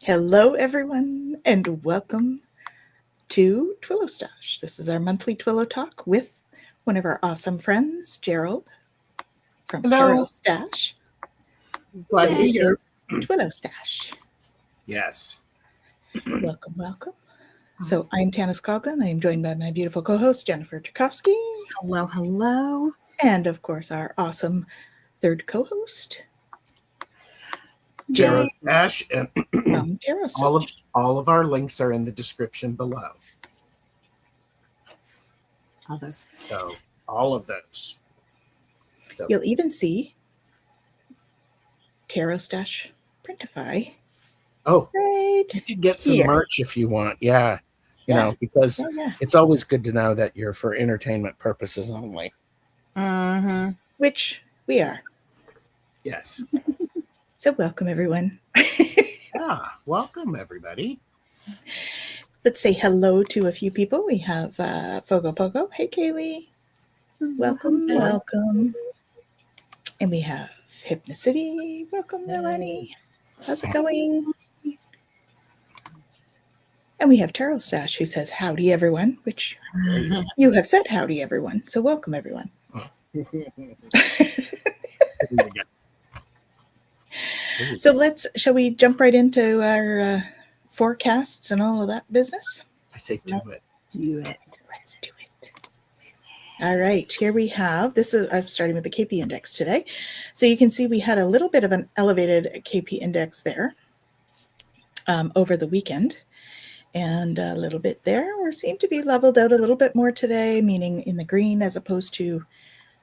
Hello, everyone, and welcome to TwillowStache. This is our monthly Twillow talk with one of our awesome friends, Gerald from TarotStache. Glad to be here. TwillowStache. Yes. Welcome, welcome. So I'm Tanys Coughlin. I am joined by my beautiful co-host, Jennifer Jurkofsky. Hello, hello. And of course, our awesome third co-host, TarotStache, and from TarotStache. all of our links are in the description below. All those. So all of those. So You'll even see TarotStache Printify. Oh, right. You can get some merch if you want. Yeah. You know, because it's always good to know that you're for entertainment purposes only. Mm-hmm. Which we are. Yes. So welcome, everyone. Welcome, everybody. Let's say hello to a few people. We have Fogo Pogo. Hey, Kaylee. Welcome, welcome. And we have Hypnocity. Welcome, Melanie. How's it going? And we have TarotStache, who says howdy, everyone, which you have said howdy, everyone. So welcome, everyone. So shall we jump right into our forecasts and all of that business? I say do it. Let's do it. All right, here we have, I'm starting with the KP index today. So you can see we had a little bit of an elevated KP index there over the weekend. And a little bit there. We seem to be leveled out a little bit more today, meaning in the green as opposed to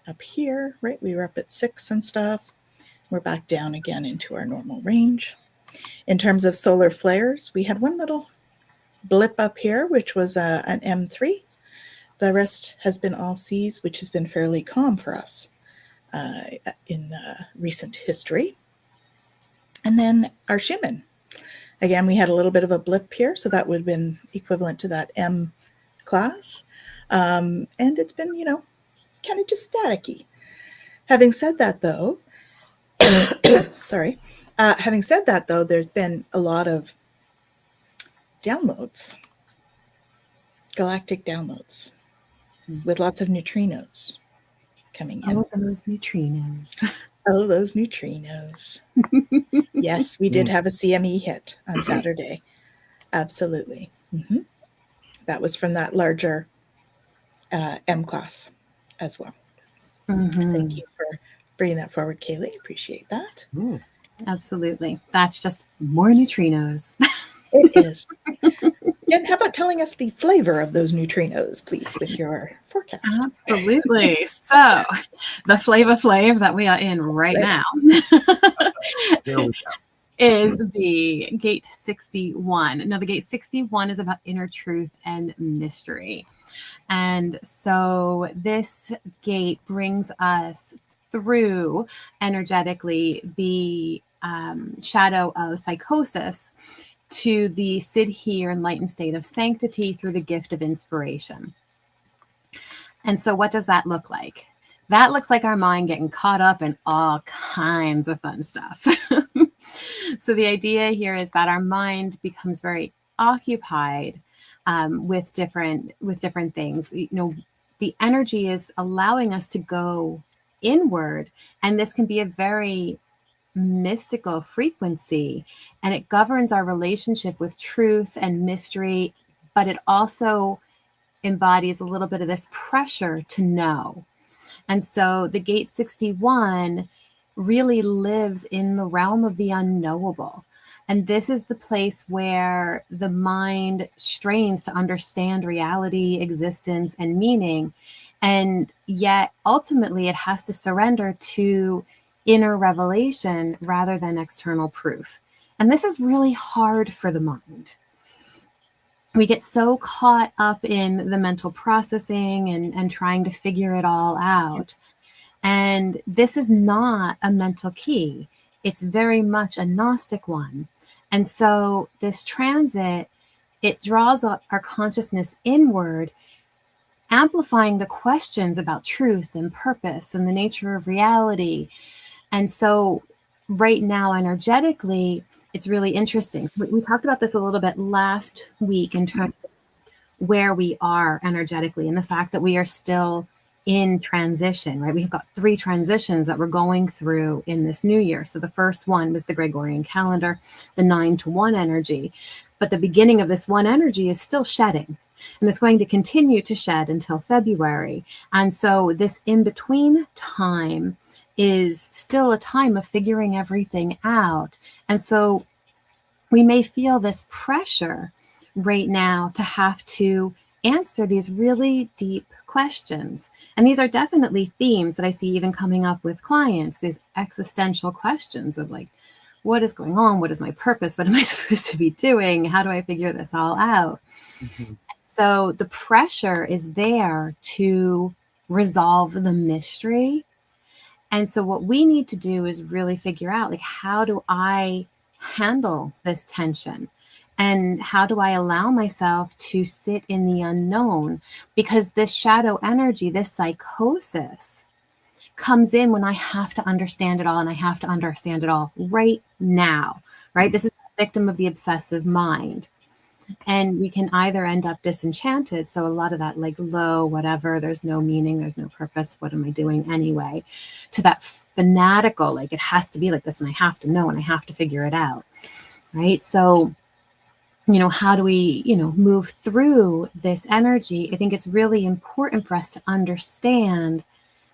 up here, right? We were up at 6 and stuff. We're back down again into our normal range. In terms of solar flares, we had one little blip up here, which was an M3. The rest has been all Cs, which has been fairly calm for us in recent history. And then our Schumann. Again, we had a little bit of a blip here, so that would have been equivalent to that M class. And it's been, kind of just staticky. Having said that, though, there's been a lot of downloads, galactic downloads, with lots of neutrinos coming in. Oh, those neutrinos. Oh, those neutrinos. Yes, we did have a CME hit on Saturday. Absolutely. Mm-hmm. That was from that larger M class as well. Mm-hmm. Thank you for bringing that forward, Kaylee. Appreciate that. Absolutely. That's just more neutrinos. It is. Jen, how about telling us the flavor of those neutrinos, please, with your forecast? Absolutely. So, the flavor flav that we are in right now is the Gate 61. Now, the Gate 61 is about inner truth and mystery. And so this gate brings us through energetically the shadow of psychosis to the sit here enlightened state of sanctity through the gift of inspiration. And so what does that look like? That looks like our mind getting caught up in all kinds of fun stuff. So the idea here is that our mind becomes very occupied with different things. The energy is allowing us to go inward, and this can be a very mystical frequency, and it governs our relationship with truth and mystery, but it also embodies a little bit of this pressure to know. And so the Gate 61 really lives in the realm of the unknowable. And this is the place where the mind strains to understand reality, existence, and meaning. And yet ultimately it has to surrender to inner revelation rather than external proof. And this is really hard for the mind. We get so caught up in the mental processing and trying to figure it all out. And this is not a mental key. It's very much a Gnostic one. And so this transit, it draws our consciousness inward, amplifying the questions about truth and purpose and the nature of reality. And so right now, energetically, it's really interesting. So we talked about this a little bit last week in terms of where we are energetically and the fact that we are still in transition, right? We've got 3 transitions that we're going through in this new year. So the first one was the Gregorian calendar, the 9-to-1 energy. But the beginning of this one energy is still shedding. And it's going to continue to shed until February. And so this in-between time is still a time of figuring everything out. And so we may feel this pressure right now to have to answer these really deep questions. And these are definitely themes that I see even coming up with clients, these existential questions of like, what is going on? What is my purpose? What am I supposed to be doing? How do I figure this all out? Mm-hmm. So the pressure is there to resolve the mystery. And so what we need to do is really figure out, like, how do I handle this tension? And how do I allow myself to sit in the unknown? Because this shadow energy, this psychosis, comes in when I have to understand it all, and I have to understand it all right now, right? This is the victim of the obsessive mind. And we can either end up disenchanted. So a lot of that, like, low, whatever, there's no meaning, there's no purpose. What am I doing anyway? To that fanatical, like, it has to be like this, and I have to know, and I have to figure it out, right? So, how do we, move through this energy? I think it's really important for us to understand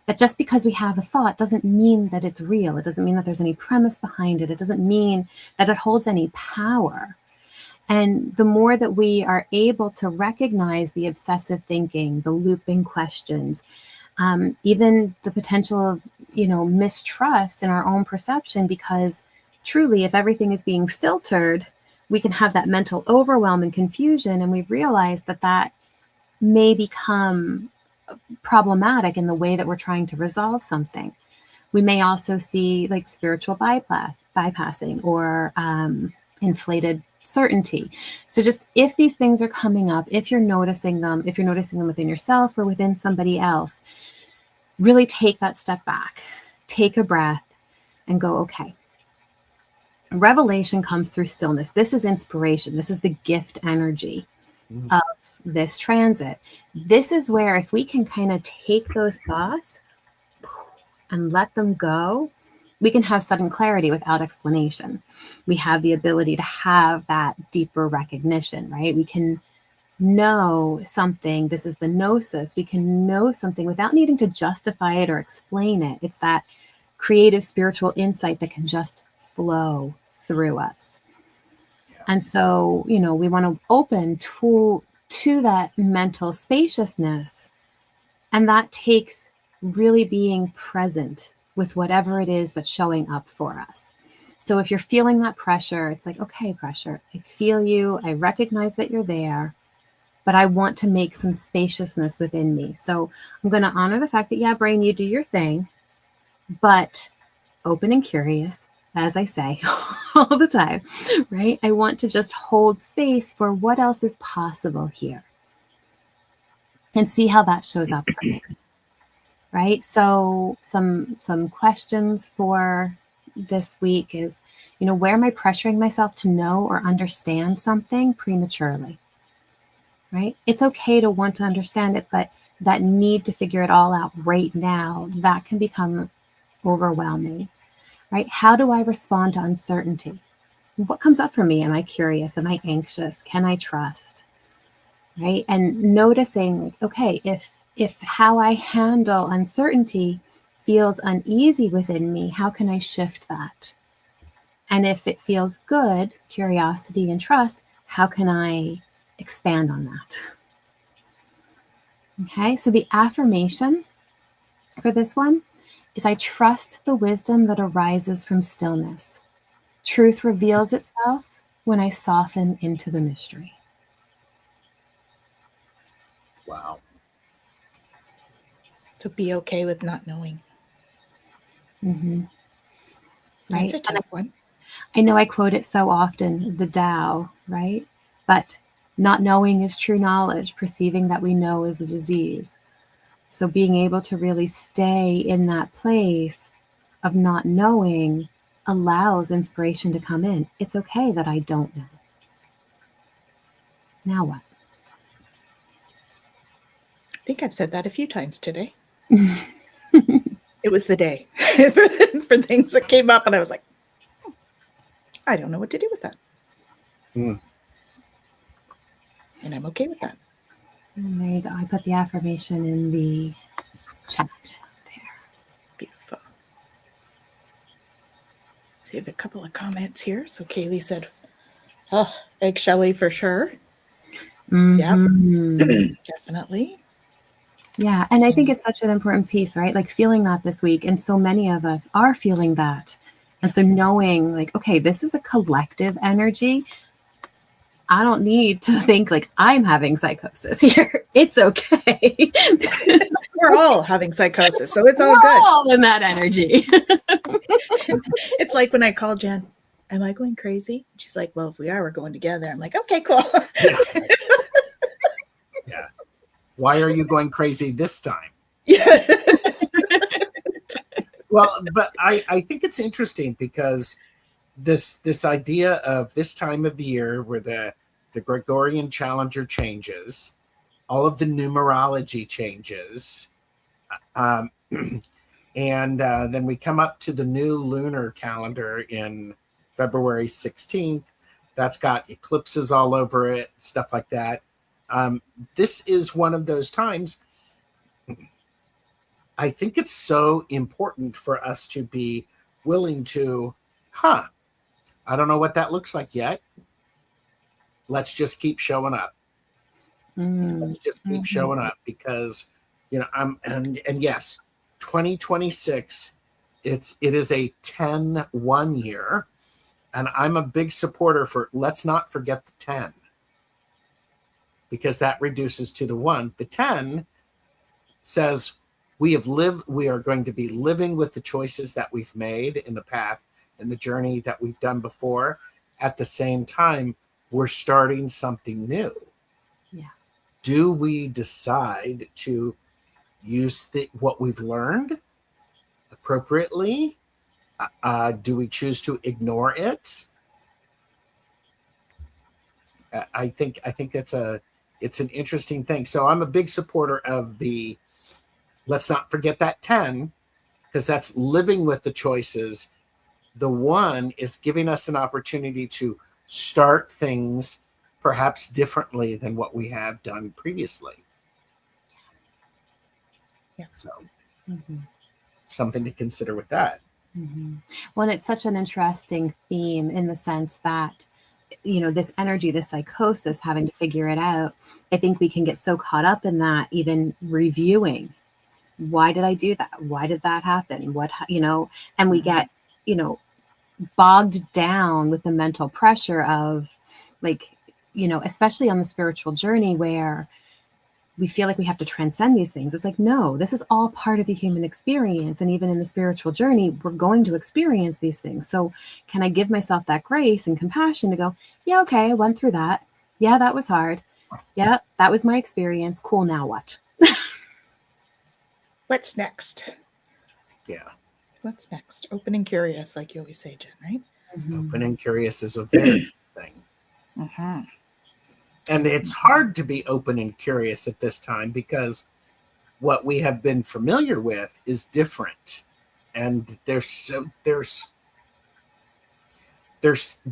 that just because we have a thought doesn't mean that it's real. It doesn't mean that there's any premise behind it. It doesn't mean that it holds any power. And the more that we are able to recognize the obsessive thinking, the looping questions, even the potential of, mistrust in our own perception, because truly, if everything is being filtered, we can have that mental overwhelm and confusion. And we realize that that may become problematic in the way that we're trying to resolve something. We may also see like spiritual bypassing or inflated certainty. So just if these things are coming up, if you're noticing them within yourself or within somebody else, really take that step back, take a breath, and go, okay. Revelation comes through stillness. This is inspiration. This is the gift energy of this transit. This is where if we can kind of take those thoughts and let them go, we can have sudden clarity without explanation. We have the ability to have that deeper recognition, right? We can know something. This is the gnosis. We can know something without needing to justify it or explain it. It's that creative spiritual insight that can just flow through us. And so, we want to open to that mental spaciousness. And that takes really being present with whatever it is that's showing up for us. So if you're feeling that pressure, it's like, okay, pressure, I feel you. I recognize that you're there, but I want to make some spaciousness within me. So I'm going to honor the fact that, yeah, brain, you do your thing, but open and curious, as I say all the time, right? I want to just hold space for what else is possible here and see how that shows up for me, right? So some questions for this week is, where am I pressuring myself to know or understand something prematurely, right? It's okay to want to understand it, but that need to figure it all out right now, that can become overwhelming, right? How do I respond to uncertainty? What comes up for me? Am I curious? Am I anxious? Can I trust? Right? And noticing, like, okay, if how I handle uncertainty feels uneasy within me, how can I shift that? And if it feels good, curiosity and trust, how can I expand on that? Okay, so the affirmation for this one is, I trust the wisdom that arises from stillness. Truth reveals itself when I soften into the mystery. Wow. To be okay with not knowing. Mm-hmm. Right? That's a tough one. I know I quote it so often, the Tao, right? But not knowing is true knowledge. Perceiving that we know is a disease. So being able to really stay in that place of not knowing allows inspiration to come in. It's okay that I don't know. Now what? I think I've said that a few times today. It was the day for things that came up, and I was like, I don't know what to do with that. And I'm okay with that. And there you go. I put the affirmation in the chat there. Beautiful. See, I have a couple of comments here. So Kaylee said, oh, eggshelly for sure. Mm-hmm. Yep. Definitely. Yeah. And I think it's such an important piece, right? Like feeling that this week. And so many of us are feeling that. And so knowing like, okay, this is a collective energy. I don't need to think like I'm having psychosis here. It's okay. We're all having psychosis, so it's all We're good. all in that energy. It's like when I call Jen, am I going crazy? She's like, well, if we are, we're going together. I'm like, okay, cool. Yeah. Why are you going crazy this time? Yeah. Well, but I think it's interesting because this idea of this time of the year where the Gregorian Challenger changes, all of the numerology changes, and then we come up to the new lunar calendar in February 16th. That's got eclipses all over it, stuff like that. This is one of those times. I think it's so important for us to be willing to, I don't know what that looks like yet. Let's just keep showing up. Let's just keep showing up because, and yes, 2026, it is a 10-1 year. And I'm a big supporter for, let's not forget the 10 because that reduces to the 1. The 10 says we are going to be living with the choices that we've made in the path and the journey that we've done before. At the same time, we're starting something new. Yeah. Do we decide to use what we've learned appropriately? Do we choose to ignore it? I think it's an interesting thing. So I'm a big supporter of the let's not forget that 10 because that's living with the choices. The 1 is giving us an opportunity to start things perhaps differently than what we have done previously. Yeah. So something to consider with that. Well, it's such an interesting theme in the sense that, this energy, this psychosis, having to figure it out. I think we can get so caught up in that, even reviewing. Why did I do that? Why did that happen? And we get, bogged down with the mental pressure of especially on the spiritual journey where we feel like we have to transcend these things. It's like, no, this is all part of the human experience. And even in the spiritual journey, we're going to experience these things. So can I give myself that grace and compassion to go, yeah, okay, I went through that. Yeah, that was hard. Yeah, that was my experience. Cool. Now what? What's next? Yeah. What's next? Open and curious, like you always say, Jen, right? Open and curious is a very good thing. And it's hard to be open and curious at this time because what we have been familiar with is different. And there's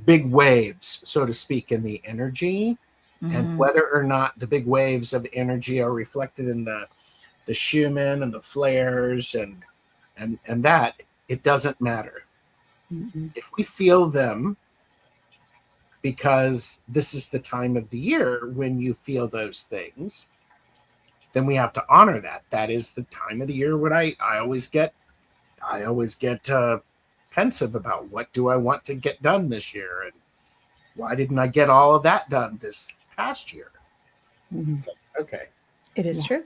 big waves, so to speak, in the energy. And whether or not the big waves of energy are reflected in the Schumann and the flares and that, it doesn't matter. If we feel them, because this is the time of the year when you feel those things, then we have to honor that. That is the time of the year when I always get pensive about what do I want to get done this year and why didn't I get all of that done this past year? So, okay. It is true.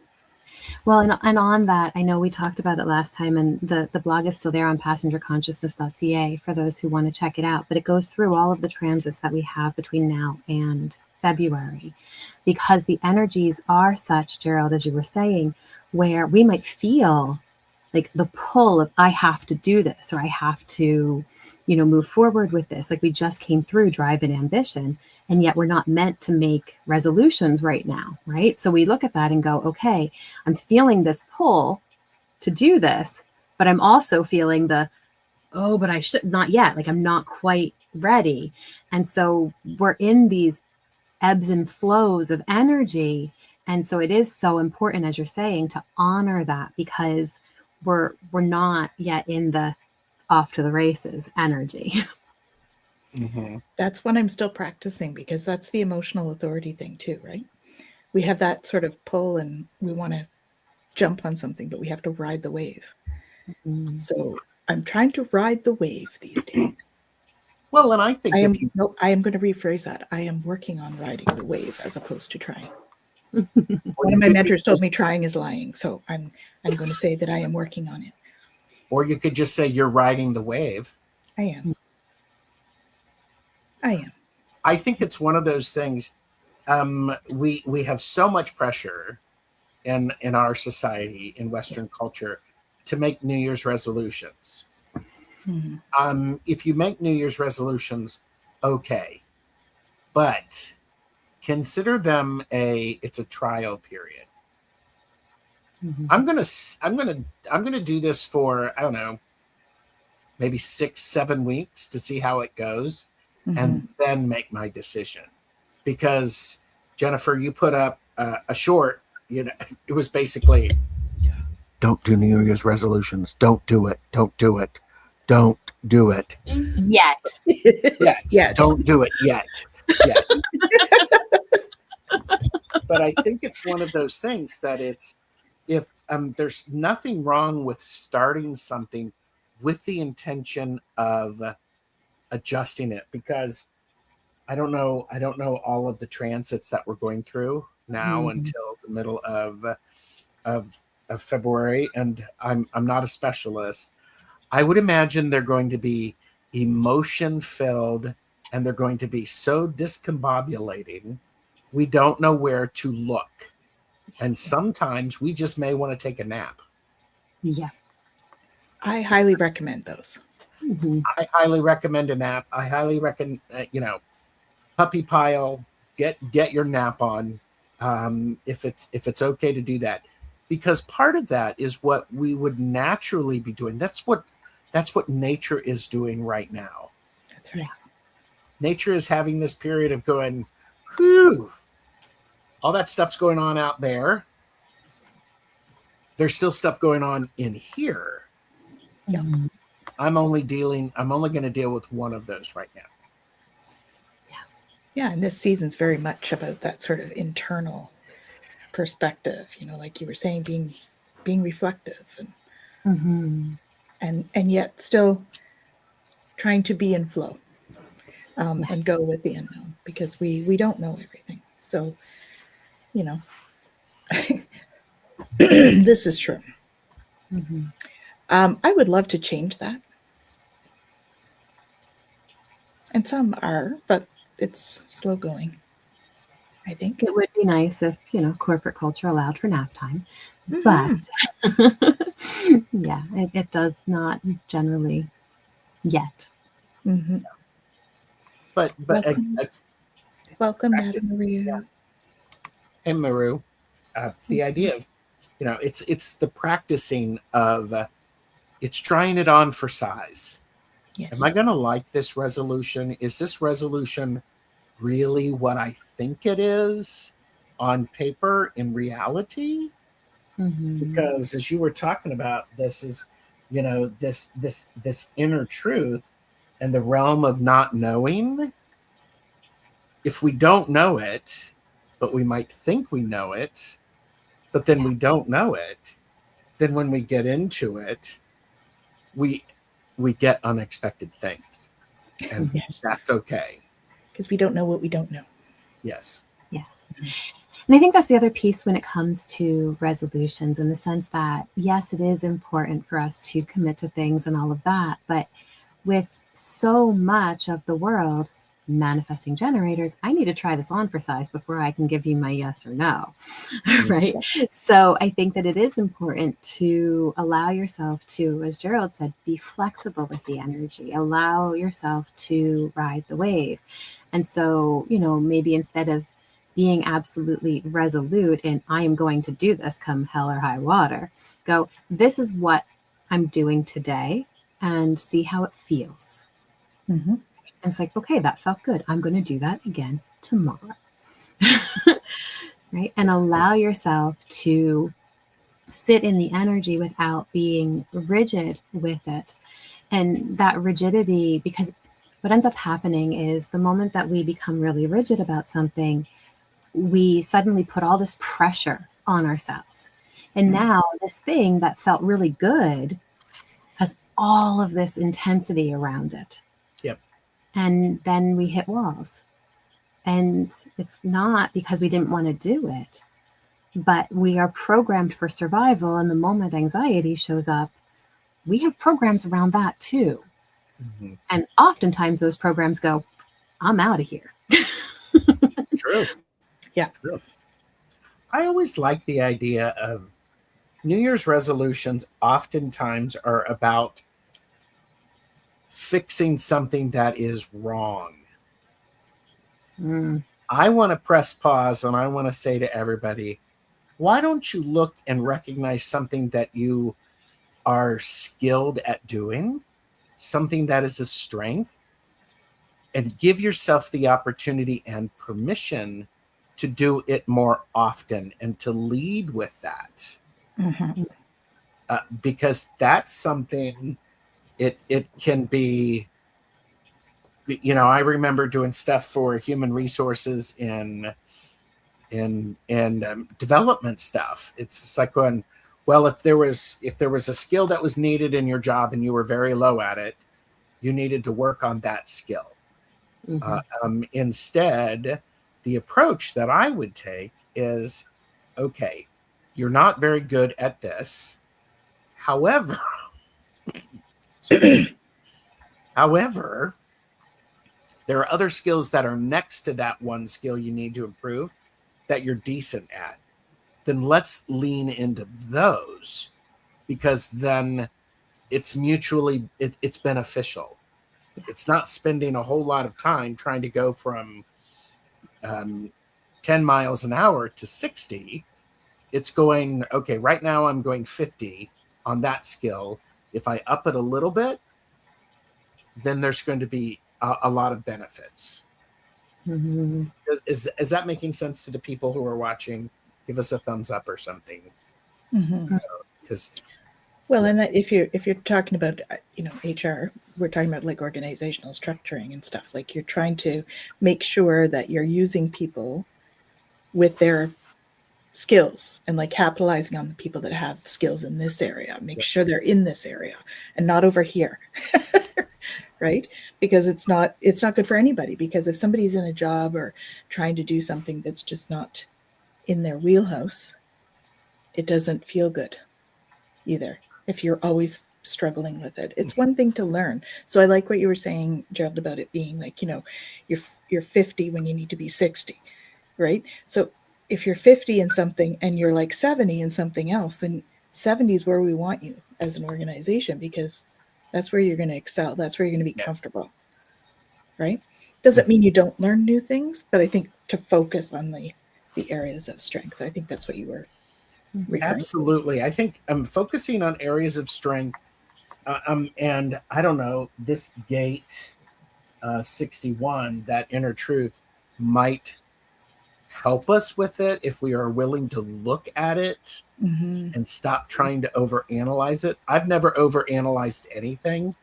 Well, and on that, I know we talked about it last time, and the blog is still there on passengerconsciousness.ca for those who want to check it out. But it goes through all of the transits that we have between now and February, because the energies are such, Gerald, as you were saying, where we might feel like the pull of I have to do this, or I have to, move forward with this. Like we just came through drive and ambition, and yet we're not meant to make resolutions right now, right? So we look at that and go, okay, I'm feeling this pull to do this, but I'm also feeling but I should not yet. Like I'm not quite ready. And so we're in these ebbs and flows of energy. And so it is so important, as you're saying, to honor that, because we're not yet in the off to the races energy. Mm-hmm. That's what I'm still practicing, because that's the emotional authority thing too, right? We have that sort of pull and we want to jump on something, but we have to ride the wave. So I'm trying to ride the wave these days. Well, and I think I am going to rephrase that. I am working on riding the wave as opposed to trying. One of my mentors told me trying is lying, so I'm going to say that I am working on it. Or you could just say you're riding the wave. I am. I think it's one of those things. We have so much pressure in our society, in Western culture, to make New Year's resolutions. Mm-hmm. If you make New Year's resolutions, okay, but consider them it's a trial period. Mm-hmm. I'm gonna do this for, I don't know, maybe 6-7 weeks to see how it goes, and then make my decision. Because Jennifer, you put up a short, it was basically, don't do New Year's resolutions. Don't do it. Don't do it. Don't do it. Yet. Yet. Don't do it yet. Yet. But I think it's one of those things that if there's nothing wrong with starting something with the intention of adjusting it, because I don't know all of the transits that we're going through now until the middle of February, and I'm not a specialist. I would imagine they're going to be emotion filled, and they're going to be so discombobulating. We don't know where to look, and sometimes we just may want to take a nap. Yeah, I highly recommend those. I highly recommend a nap. I highly recommend puppy pile. Get your nap on, if it's okay to do that, because part of that is what we would naturally be doing. That's what nature is doing right now. That's right. Nature is having this period of going, whew, all that stuff's going on out there. There's still stuff going on in here. Yeah. I'm only going to deal with one of those right now. Yeah, and this season's very much about that sort of internal perspective, like you were saying, being reflective and yet still trying to be in flow, and go with the unknown, because we don't know everything. So, this is true. I would love to change that. And some are, but it's slow going, I think. It would be nice if, corporate culture allowed for nap time. But yeah, it does not generally yet. But welcome, Madam Maria. Yeah. And Maru, the idea of, it's the practicing of, it's trying it on for size. Yes. Am I going to like this resolution? Is this resolution really what I think it is on paper in reality? Because as you were talking about, this is, this inner truth and the realm of not knowing. If we don't know it, but we might think we know it, but then we don't know it, then when we get into it, we get unexpected things, and that's okay, because we don't know what we don't know. Yes. Yeah. And I think that's the other piece when it comes to resolutions, in the sense that, yes, it is important for us to commit to things and all of that, but with so much of the world manifesting generators, I need to try this on for size before I can give you my yes or no. Right. So I think that it is important to allow yourself to, as Gerald said, be flexible with the energy, allow yourself to ride the wave. And so, maybe instead of being absolutely resolute and I am going to do this come hell or high water, go, this is what I'm doing today and see how it feels. Mm-hmm. And it's like, okay, that felt good. I'm going to do that again tomorrow. Right. And allow yourself to sit in the energy without being rigid with it. And that rigidity, because what ends up happening is the moment that we become really rigid about something, we suddenly put all this pressure on ourselves. And now this thing that felt really good has all of this intensity around it. Yep. And then we hit walls. And it's not because we didn't want to do it, but we are programmed for survival. And the moment anxiety shows up, we have programs around that too. Mm-hmm. And oftentimes those programs go, I'm out of here. True. Yeah. True. I always like the idea of New Year's resolutions oftentimes are about fixing something that is wrong. I want to press pause and I want to say to everybody, why don't you look and recognize something that you are skilled at doing, something that is a strength, and give yourself the opportunity and permission to do it more often and to lead with that. Mm-hmm. Because that's something, it can be, I remember doing stuff for human resources in development stuff. It's like going, well, if there was a skill that was needed in your job and you were very low at it, you needed to work on that skill. Mm-hmm. Instead, the approach that I would take is, okay, you're not very good at this. However, there are other skills that are next to that one skill you need to improve that you're decent at. Then let's lean into those, because then it's it's beneficial. It's not spending a whole lot of time trying to go from 10 miles an hour to 60. It's going, okay, right now I'm going 50 on that skill. If I up it a little bit, then there's going to be a lot of benefits. Mm-hmm. Is that making sense to the people who are watching? Give us a thumbs up or something. Mm-hmm. Well, and that if you're talking about HR, we're talking about like organizational structuring and stuff. Like you're trying to make sure that you're using people with their skills and like capitalizing on the people that have skills in this area. Make sure they're in this area and not over here, right? Because it's not good for anybody. Because if somebody's in a job or trying to do something that's just not in their wheelhouse, it doesn't feel good either. If you're always struggling with it, it's one thing to learn. So I like what you were saying, Gerald, about it being like, you're 50 when you need to be 60, right? So if you're 50 in something and you're like 70 in something else, then 70 is where we want you as an organization, because that's where you're going to excel. That's where you're going to be comfortable, right? Doesn't mean you don't learn new things, but I think to focus on the areas of strength. I think that's what you were Absolutely. I think I'm focusing on areas of strength. And I don't know, this gate 61, that inner truth, might help us with it if we are willing to look at it and stop trying to overanalyze it. I've never overanalyzed anything.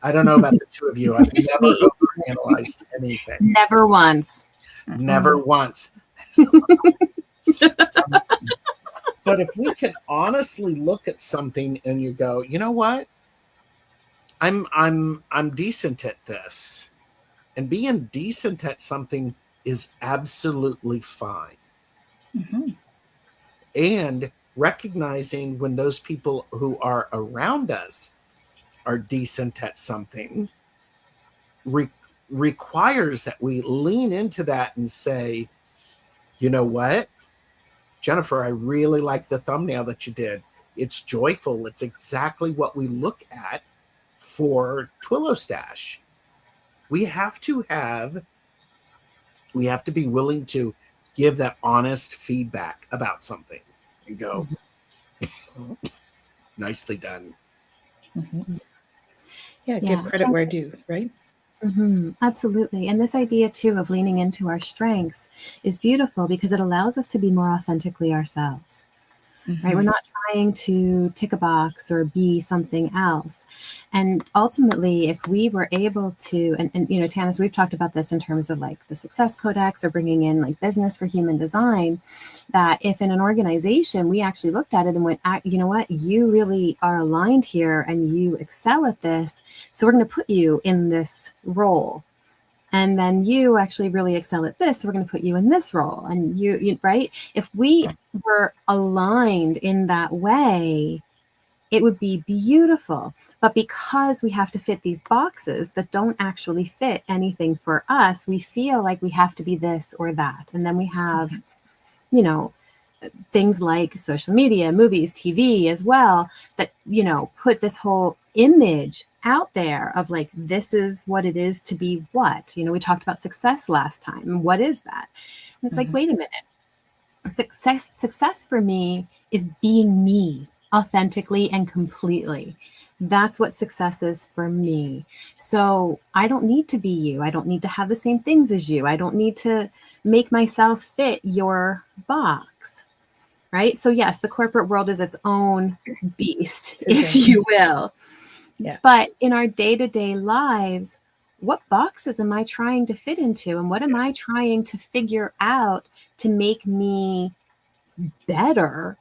I don't know about the two of you. I've never overanalyzed anything. Never once. Never once. But if we can honestly look at something and you go, you know what? I'm decent at this. And being decent at something is absolutely fine. And recognizing when those people who are around us are decent at something requires that we lean into that and say, you know what, Jennifer, I really like the thumbnail that you did. It's joyful. It's exactly what we look at for TwillowStache. We have to be willing to give that honest feedback about something and go, nicely done. Mm-hmm. Yeah, Yeah. give credit where due, right? Absolutely. And this idea too of leaning into our strengths is beautiful because it allows us to be more authentically ourselves. Right? We're not trying to tick a box or be something else. And ultimately, if we were able to, and you know, Tanys, we've talked about this in terms of like the Success Codex or bringing in like business for human design, that if in an organization we actually looked at it and went, you know what, you really are aligned here and you excel at this, so we're going to put you in this role. And then you actually really excel at this, so we're going to put you in this role. And you right? If we were aligned in that way, it would be beautiful. But because we have to fit these boxes that don't actually fit anything for us, we feel like we have to be this or that. And then we have, you know, things like social media, movies, TV as well, that, you know, put this whole image out there of like, this is what it is to be what, you know, we talked about success last time. What is that? And it's like, wait a minute. Success for me is being me authentically and completely. That's what success is for me. So I don't need to be you. I don't need to have the same things as you. I don't need to make myself fit your box. Right? So yes, the corporate world is its own beast, if you will. Yeah. But in our day-to-day lives, what boxes am I trying to fit into? And what am I trying to figure out to make me better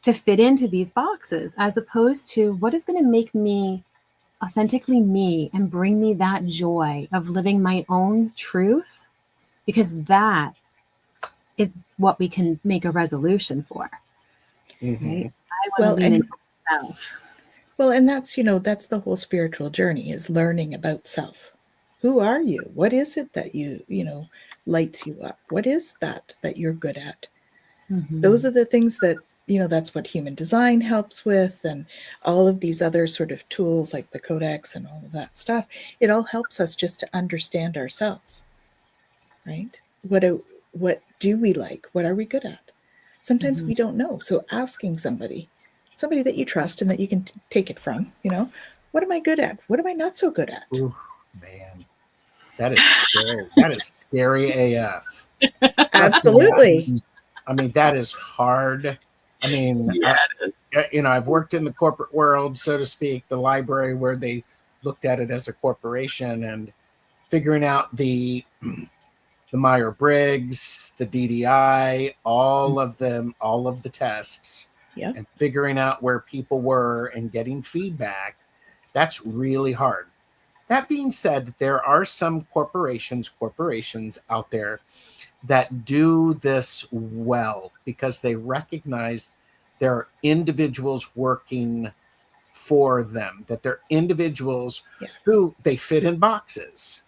to fit into these boxes, as opposed to what is going to make me authentically me and bring me that joy of living my own truth? Because that is what we can make a resolution for. Right? I want to lean into myself. Well, and that's, you know, that's the whole spiritual journey, is learning about self. Who are you? What is it that you know, lights you up? What is that you're good at? Those are the things that, you know, that's what human design helps with, and all of these other sort of tools like the Codex and all of that stuff. It all helps us just to understand ourselves, right? What do we like? What are we good at? Sometimes we don't know. So asking somebody that you trust and that you can take it from, you know, what am I good at? What am I not so good at? Ooh, man, that is scary. That is scary AF. Absolutely. I mean, that is hard. I mean, you know, I've worked in the corporate world, so to speak, the library where they looked at it as a corporation, and figuring out the Myers-Briggs, the DDI, all of them, all of the tests, and figuring out where people were and getting feedback. That's really hard. That being said, there are some corporations out there that do this well because they recognize there are individuals working for them, that they're individuals who they fit in boxes.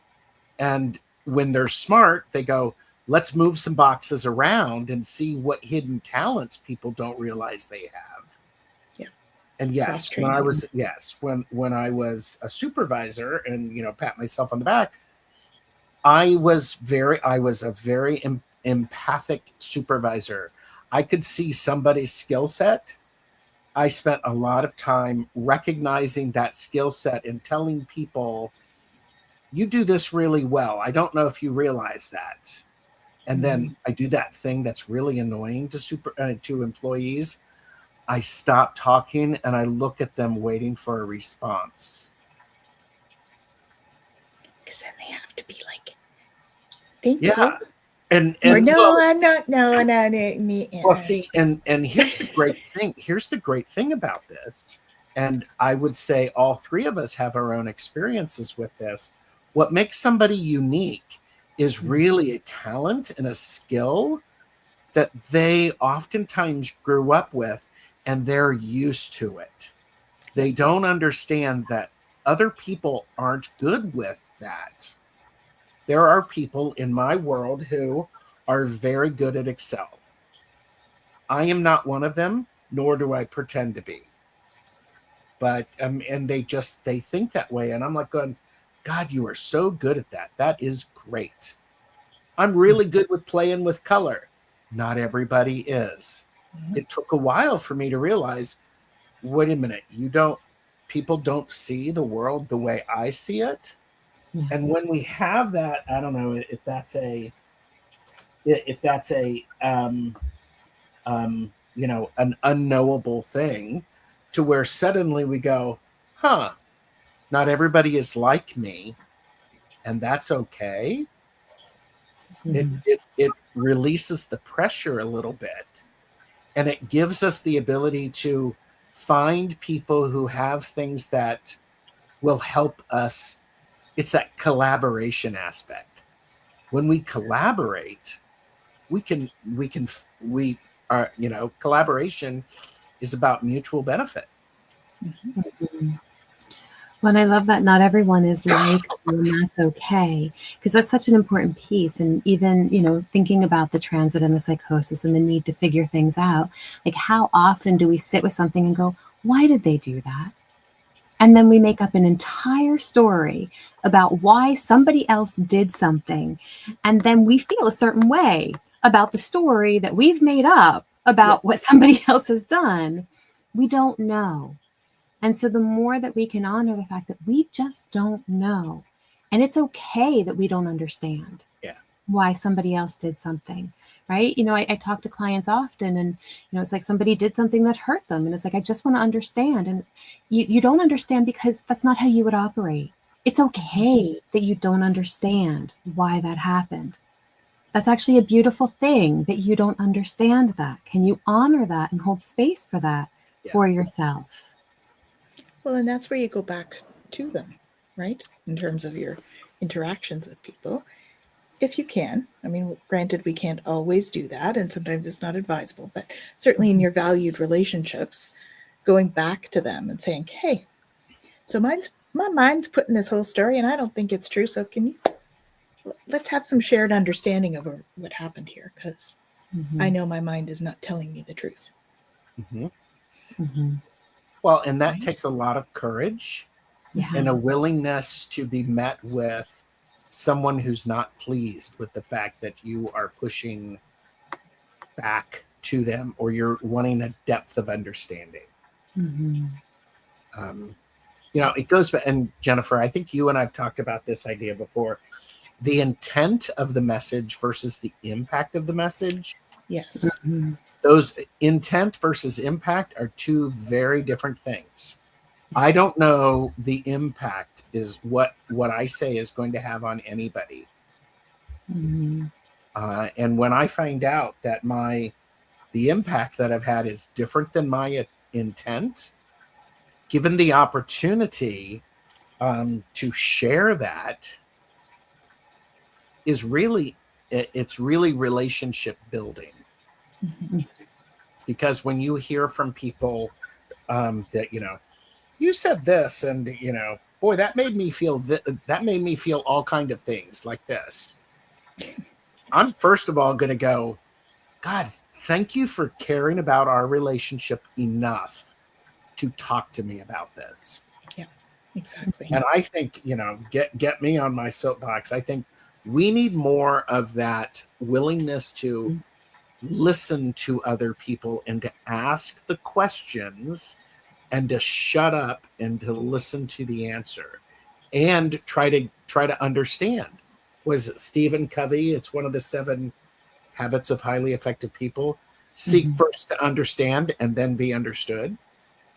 And when they're smart, they go, let's move some boxes around and see what hidden talents people don't realize they have. Yeah. And yes, when I was a supervisor, and, you know, pat myself on the back, I was a very empathic supervisor. I could see somebody's skill set. I spent a lot of time recognizing that skill set and telling people, you do this really well. I don't know if you realize that. And then I do that thing that's really annoying to employees. I stop talking and I look at them waiting for a response. Because then they have to be like, thank you. And or no, well, I'm not. No. Well, see, and here's the great thing. Here's the great thing about this. And I would say all three of us have our own experiences with this. What makes somebody unique is really a talent and a skill that they oftentimes grew up with, and they're used to it. They don't understand that other people aren't good with that. There are people in my world who are very good at Excel. I am not one of them, nor do I pretend to be. But and they think that way, and I'm like going, God, you are so good at that. That is great. I'm really good with playing with color. Not everybody is. It took a while for me to realize, wait a minute, people don't see the world the way I see it. Yeah. And when we have that, I don't know if that's a an unknowable thing, to where suddenly we go, huh, not everybody is like me, and that's okay. It releases the pressure a little bit, and it gives us the ability to find people who have things that will help us. It's that collaboration aspect. When we collaborate, collaboration is about mutual benefit. Well, and I love that not everyone is like you, and that's okay, because that's such an important piece. And even, thinking about the transit and the psychosis and the need to figure things out, like how often do we sit with something and go, why did they do that? And then we make up an entire story about why somebody else did something. And then we feel a certain way about the story that we've made up about what somebody else has done. We don't know. And so the more that we can honor the fact that we just don't know, and it's okay that we don't understand why somebody else did something, right? I talk to clients often, and, it's like somebody did something that hurt them. And it's like, I just want to understand. And you don't understand because that's not how you would operate. It's okay that you don't understand why that happened. That's actually a beautiful thing that you don't understand that. Can you honor that and hold space for that for yourself? Well, and that's where you go back to them, right? In terms of your interactions with people, if you can. I mean, granted, we can't always do that, and sometimes it's not advisable, but certainly in your valued relationships, going back to them and saying, hey, so my mind's putting this whole story, and I don't think it's true, so let's have some shared understanding of what happened here, because I know my mind is not telling me the truth. Well, and that takes a lot of courage and a willingness to be met with someone who's not pleased with the fact that you are pushing back to them, or you're wanting a depth of understanding. It goes back, and Jennifer, I think you and I've talked about this idea before, the intent of the message versus the impact of the message. Yes. Those intent versus impact are two very different things. I don't know the impact is what I say is going to have on anybody. And when I find out that the impact that I've had is different than my intent, given the opportunity to share that, it's really relationship building. Because when you hear from people that, you said this, and, boy, that made me feel all kind of things like this. I'm first of all going to go, God, thank you for caring about our relationship enough to talk to me about this. Yeah, exactly. And I think, get me on my soapbox. I think we need more of that willingness to listen to other people and to ask the questions and to shut up and to listen to the answer and try to understand. Was it Stephen Covey? It's one of the 7 habits of highly effective people. Seek first to understand and then be understood.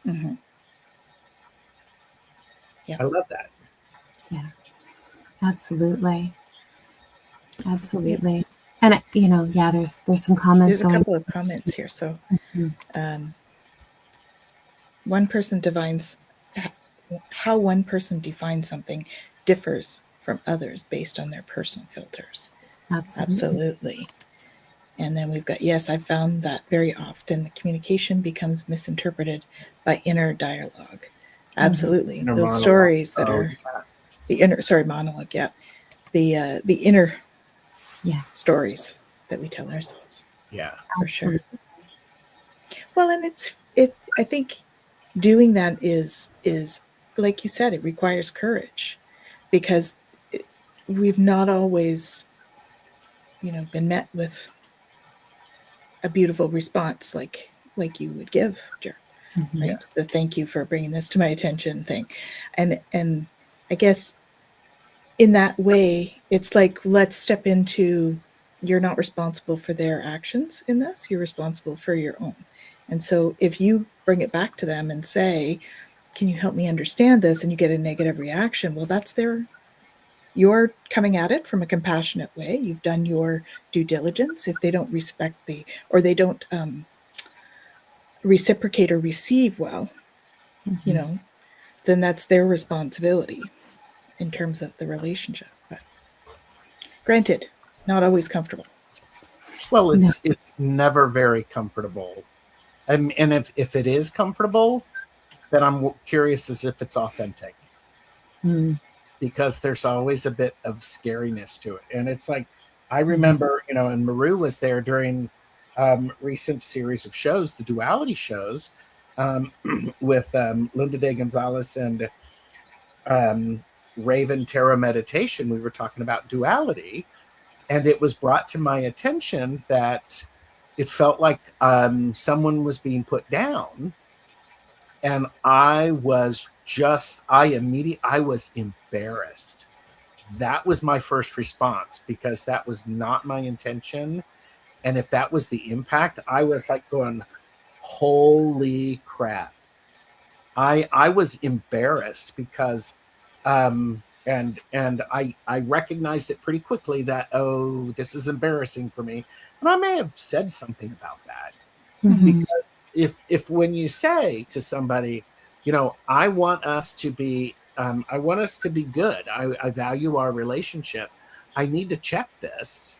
Yeah. I love that. Yeah, absolutely. And there's some comments. There's a couple of comments here. So one person defines how one person defines something differs from others based on their personal filters. Absolutely. And then we've got, yes, I've found that very often the communication becomes misinterpreted by inner dialogue. Absolutely. Inner Those monologue. stories that are the inner, monologue. Yeah. the inner Yeah. stories that we tell ourselves. Yeah. For sure. Absolutely. Well, and I think doing that is like you said, it requires courage, because we've not always, been met with a beautiful response like you would give, Jer, Mhm. right? The thank you for bringing this to my attention thing. And I guess in that way, it's like, let's step into, you're not responsible for their actions in this, you're responsible for your own. And so if you bring it back to them and say, can you help me understand this? And you get a negative reaction, well, you're coming at it from a compassionate way. You've done your due diligence. If they don't respect or they don't reciprocate or receive well, Mhm. then that's their responsibility in terms of the relationship. But granted, not always comfortable. Well, No. it's never very comfortable. And if it is comfortable, then I'm curious as if it's authentic, Mm. because there's always a bit of scariness to it. And it's like, I remember, and Maru was there during recent series of shows, the duality shows, with Linda de Gonzalez and Raven Tarot Meditation. We were talking about duality, and it was brought to my attention that it felt like someone was being put down, and I was embarrassed. That was my first response, because that was not my intention. And if that was the impact, I was like going, holy crap. I was embarrassed, because and I recognized it pretty quickly that, oh, this is embarrassing for me. And I may have said something about that. Mhm. Because if when you say to somebody, I want us to be good, I value our relationship, I need to check this,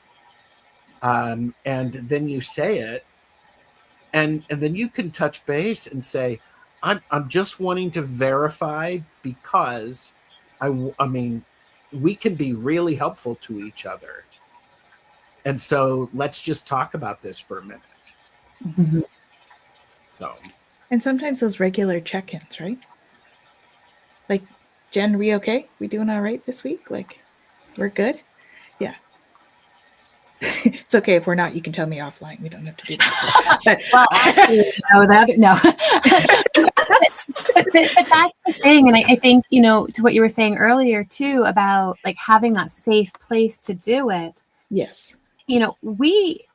and then you say it, and then you can touch base and say, I'm just wanting to verify, because I mean, we can be really helpful to each other, and so let's just talk about this for a minute. Mhm. So And sometimes those regular check-ins, right? Like, Jen, we okay? We doing all right this week? Like, we're good? Yeah. It's okay if we're not. You can tell me offline. We don't have to do that. But, Well, actually, no. but that's the thing. And I think, to what you were saying earlier too, about like having that safe place to do it. yes. We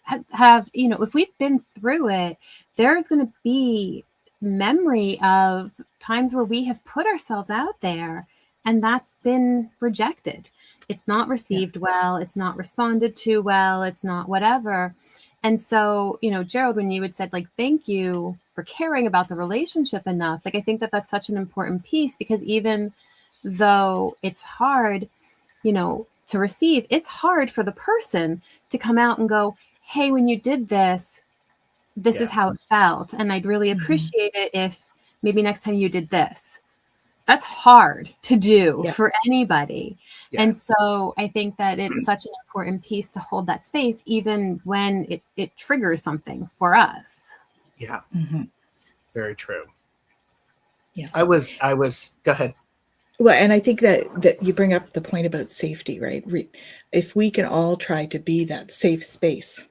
have, if we've been through it, there's going to be memory of times where we have put ourselves out there and that's been rejected. It's not received well. It's not responded to well. It's not whatever. And so, Gerald, when you had said like, thank you for caring about the relationship enough, like, I think that that's such an important piece, because even though it's hard, to receive, it's hard for the person to come out and go, hey, when you did this, this is how it felt. And I'd really appreciate it if maybe next time you did this. That's hard to do for anybody. Yeah. And so I think that it's such an important piece to hold that space, even when it triggers something for us. Yeah. Mm-hmm. Very true. Yeah. I was, go ahead. Well, and I think that you bring up the point about safety, right? If we can all try to be that safe space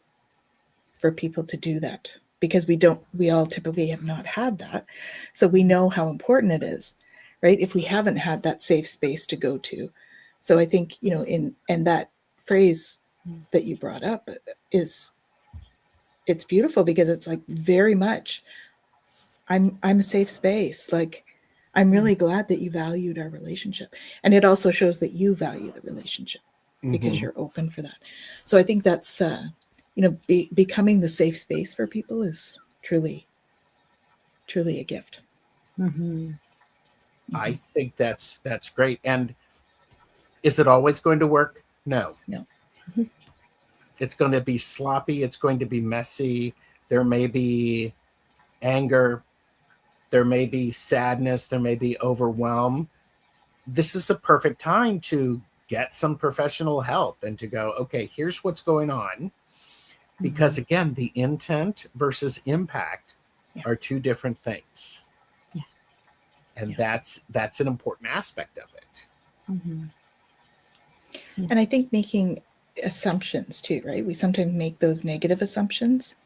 for people to do that, because we all typically have not had that. So we know how important it is, right? If we haven't had that safe space to go to. So I think, and that phrase that you brought up it's beautiful, because it's like, very much, I'm a safe space. Like, I'm really glad that you valued our relationship. And it also shows that you value the relationship, because you're open for that. So I think that's, becoming the safe space for people is truly, truly a gift. Mm-hmm. I think that's great. And is it always going to work? No. It's going to be sloppy. It's going to be messy. There may be anger. There may be sadness. There may be overwhelm. This is a perfect time to get some professional help and to go, okay, here's what's going on. Because again, the intent versus impact are two different things. Yeah. And that's an important aspect of it. And I think making assumptions too, right? We sometimes make those negative assumptions.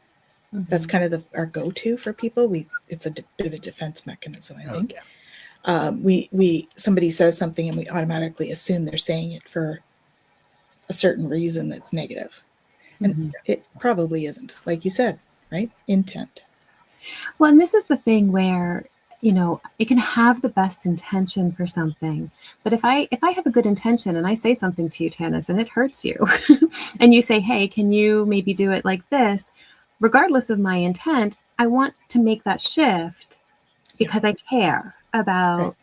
That's kind of our go-to for people. It's a bit of a defense mechanism, I think. Somebody says something and we automatically assume they're saying it for a certain reason that's negative. And it probably isn't, like you said, right? Intent. Well, and this is the thing where, you know, it can have the best intention for something, but if I have a good intention and I say something to you, Tanys, and it hurts you, and you say, hey, can you maybe do it like this? Regardless of my intent, I want to make that shift because I care about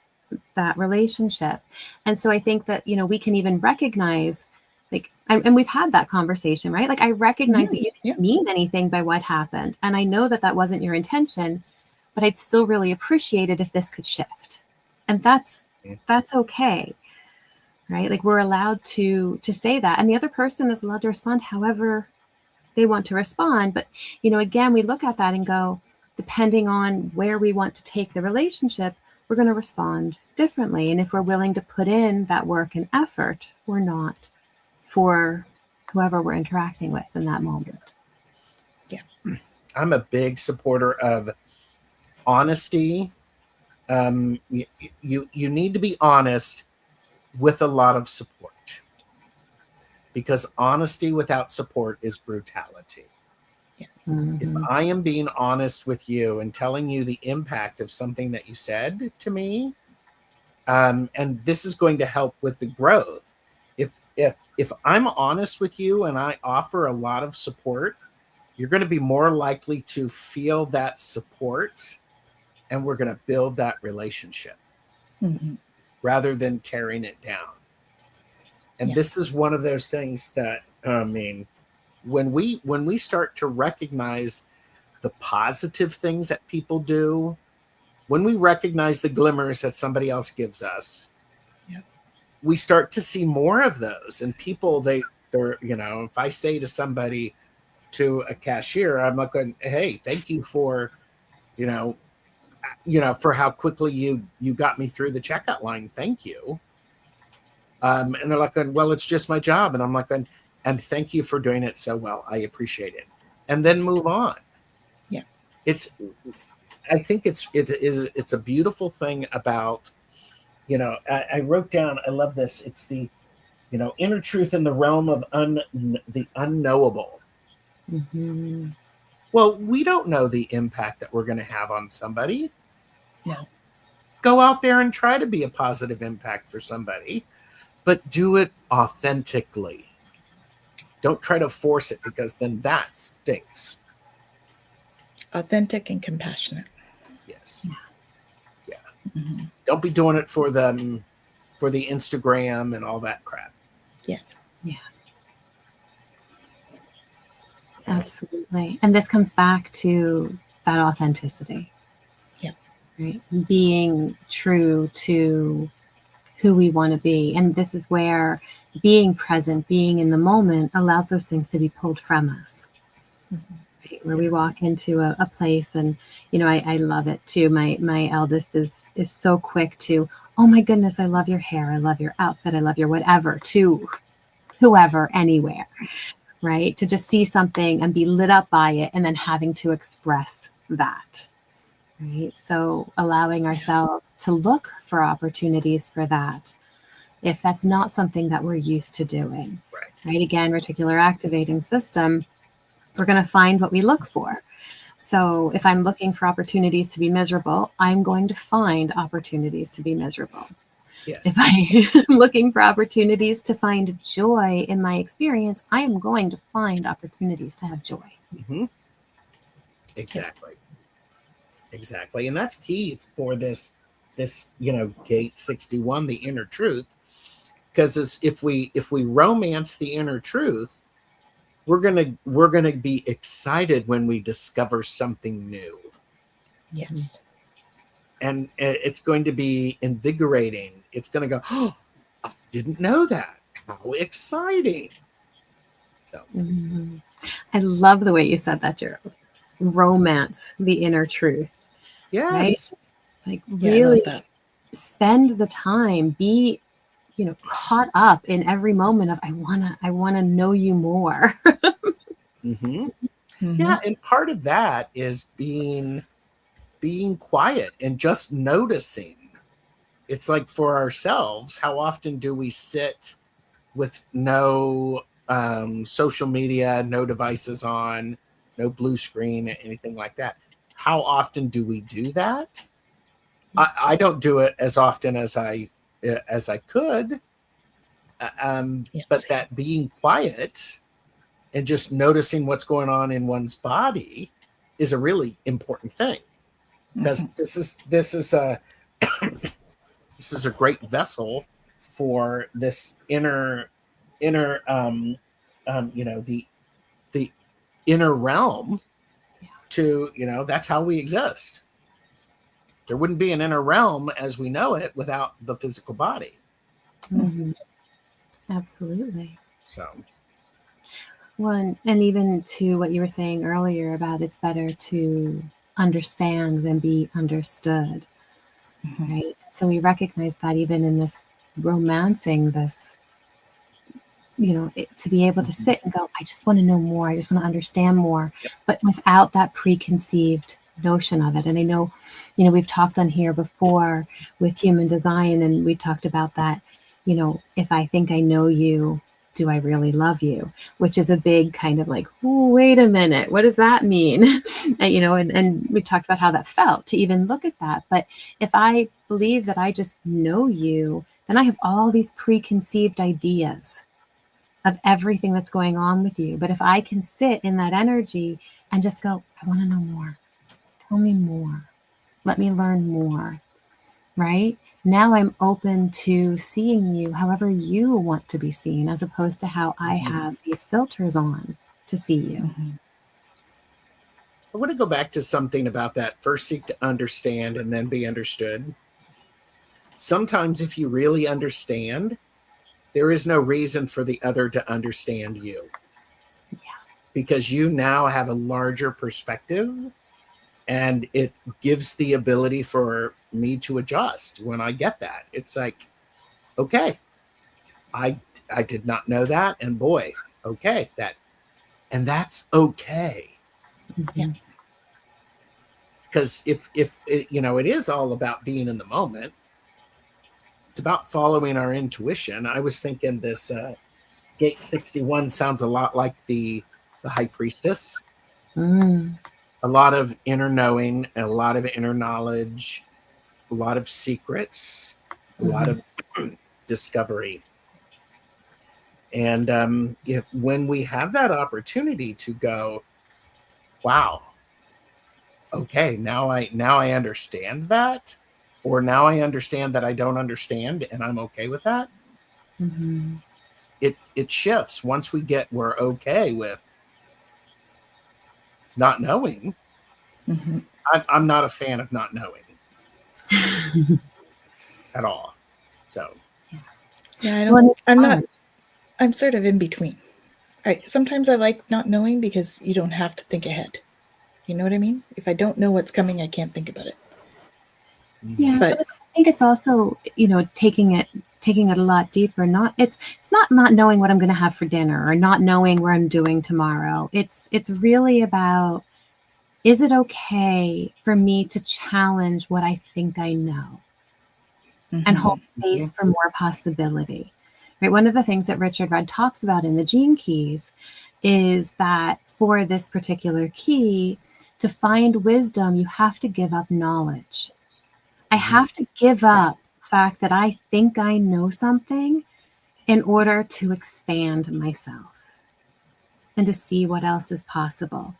that relationship. And so I think that, you know, we can even recognize, like, and we've had that conversation, right? Like, I recognize that you didn't mean anything by what happened. And I know that that wasn't your intention, but I'd still really appreciate it if this could shift. And that's okay, right? Like, we're allowed to say that. And the other person is allowed to respond however they want to respond. But, you know, again, we look at that and go, depending on where we want to take the relationship, we're going to respond differently. And if we're willing to put in that work and effort or not for whoever we're interacting with in that moment. Yeah. I'm a big supporter of honesty. You need to be honest with a lot of support, because honesty without support is brutality. If I am being honest with you and telling you the impact of something that you said to me, and this is going to help with the growth. If I'm honest with you and I offer a lot of support, you're going to be more likely to feel that support, and we're going to build that relationship rather than tearing it down. And this is one of those things that, I mean, when we start to recognize the positive things that people do, when we recognize the glimmers that somebody else gives us, we start to see more of those. And people, they're, you know, if I say to somebody, to a cashier, I'm not going, hey, thank you for, you know, for how quickly you got me through the checkout line. Thank you. And they're like, well, it's just my job. And I'm like, and thank you for doing it so well. I appreciate it. And then move on. Yeah. I think it's a beautiful thing about, you know, I wrote down, I love this. It's the, you know, inner truth in the realm of the unknowable. Well, we don't know the impact that we're going to have on somebody. No. Go out there and try to be a positive impact for somebody, but do it authentically. Don't try to force it, because then that stinks. Authentic and compassionate. Yes. Yeah. Don't be doing it for the Instagram and all that crap. Yeah. Absolutely. And this comes back to that authenticity. Yeah. Right. Being true to who we want to be. And this is where being present, being in the moment allows those things to be pulled from us. Right? Where we walk into a place, and, you know, I love it too. My eldest is so quick to, oh my goodness, I love your hair. I love your outfit. I love your whatever, to whoever, anywhere. Right? To just see something and be lit up by it, and then having to express that. Right? So allowing ourselves to look for opportunities for that, if that's not something that we're used to doing. Right? Again, reticular activating system, we're going to find what we look for. So if I'm looking for opportunities to be miserable, I'm going to find opportunities to be miserable. Yes. If I'm looking for opportunities to find joy in my experience, I am going to find opportunities to have joy. Exactly. And that's key for this, you know, gate 61, the inner truth, because if we romance the inner truth, we're gonna be excited when we discover something new. Yes. And it's going to be invigorating. It's going to go, oh, I didn't know that. How exciting. So I love the way you said that, Gerald. Romance the inner truth. yes. Like Yeah, I really love that. spend the time, be, caught up in every moment of I wanna know you more. Mm-hmm. Mhm. Yeah, and part of that is being quiet and just noticing. It's like for ourselves, how often do we sit with no social media, no devices on, no blue screen, anything like that? How often do we do that? I don't do it as often as I could, Yeah, but same. that being quiet and just noticing what's going on in one's body is a really important thing, because Mhm. this is a this is a great vessel for this inner the inner realm. To that's how we exist. There wouldn't be an inner realm as we know it without the physical body. Mhm. Absolutely. So Well, and even to what you were saying earlier about it's better to understand than be understood, Mhm. right? So we recognize that even in this romancing this, to be able to sit and go, I just want to know more. I just want to understand more, yep. but without that preconceived notion of it. And I know, we've talked on here before with human design, and we talked about that, if I think I know you, do I really love you? Which is a big kind of like, oh, wait a minute, what does that mean? And we talked about how that felt to even look at that. But if I believe that I just know you, then I have all these preconceived ideas of everything that's going on with you. But if I can sit in that energy and just go, I want to know more. Tell me more. Let me learn more. Right? Now I'm open to seeing you however you want to be seen, as opposed to how I have these filters on to see you. Mhm. I want to go back to something about that. First seek to understand and then be understood. Sometimes if you really understand, there is no reason for the other to understand you, because you now have a larger perspective, and it gives the ability for me to adjust when I get that. It's like, okay, I did not know that, and boy, okay, that's okay. Yeah. Mhm. Because if it, it is all about being in the moment. It's about following our intuition. I was thinking this gate 61 sounds a lot like the high priestess. Mm. A lot of inner knowing, a lot of inner knowledge, a lot of secrets, a lot Mhm. of discovery. And if when we have that opportunity to go, wow, okay, now I understand that, or now I understand that I don't understand, and I'm okay with that. Mhm. It shifts once we're okay with not knowing. Mhm. I'm not a fan of not knowing at all. So Yeah, I don't. Well, it's I'm not. hard. I'm sort of in between. Sometimes I like not knowing because you don't have to think ahead. You know what I mean? If I don't know what's coming, I can't think about it. Yeah, but But I think it's also, taking it a lot deeper. Not it's not knowing what I'm going to have for dinner or not knowing where I'm doing tomorrow. It's really about, is it okay for me to challenge what I think I know and hold Mhm. space for more possibility? Right? One of the things that Richard Rudd talks about in the Gene Keys is that for this particular key, to find wisdom, you have to give up knowledge. I have to give up the fact that I think I know something in order to expand myself and to see what else is possible.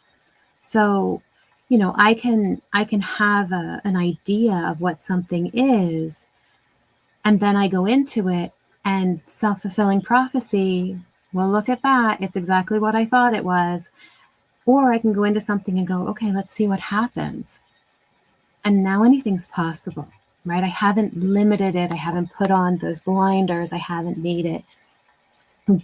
So, I can have an idea of what something is, and then I go into it and self-fulfilling prophecy, well, look at that. It's exactly what I thought it was. Or I can go into something and go, okay, let's see what happens. And now anything's possible, right? I haven't limited it. I haven't put on those blinders. I haven't made it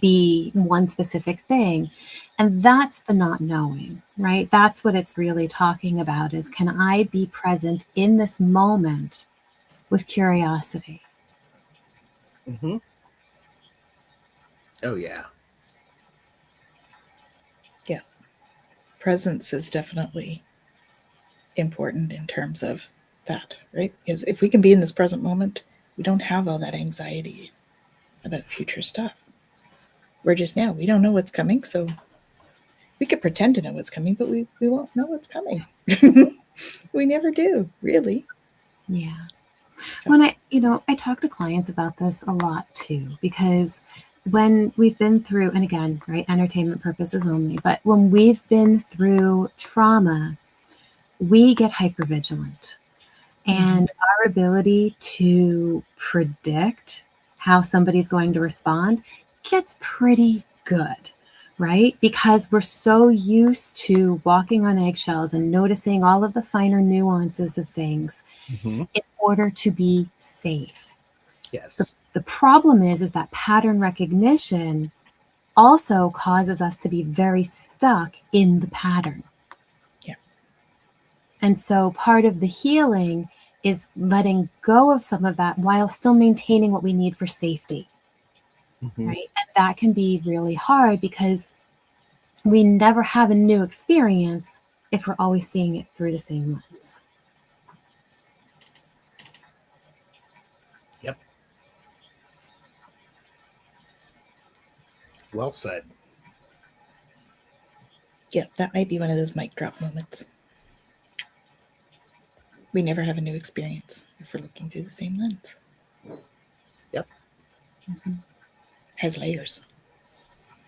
be one specific thing. And that's the not knowing, right? That's what it's really talking about is, can I be present in this moment with curiosity? Mm-hmm. Oh, yeah. Yeah. Presence is definitely important in terms of that, right? Because if we can be in this present moment, we don't have all that anxiety about future stuff. We're just now. We don't know what's coming, so we could pretend to know what's coming, but we won't know what's coming. We never do, really. Yeah. So. When I talk to clients about this a lot too, because when we've been through, and again, right, entertainment purposes only, but when we've been through trauma, we get hypervigilant. And our ability to predict how somebody's going to respond gets pretty good, right? Because we're so used to walking on eggshells and noticing all of the finer nuances of things Mm-hmm. in order to be safe. Yes. The problem is that pattern recognition also causes us to be very stuck in the pattern. Yeah. And so part of the healing is letting go of some of that while still maintaining what we need for safety, Mm-hmm. right? And that can be really hard because we never have a new experience if we're always seeing it through the same lens. Yep. Well said. Yeah, that might be one of those mic drop moments. We never have a new experience if we're looking through the same lens. Yep. Mm-hmm. Has layers.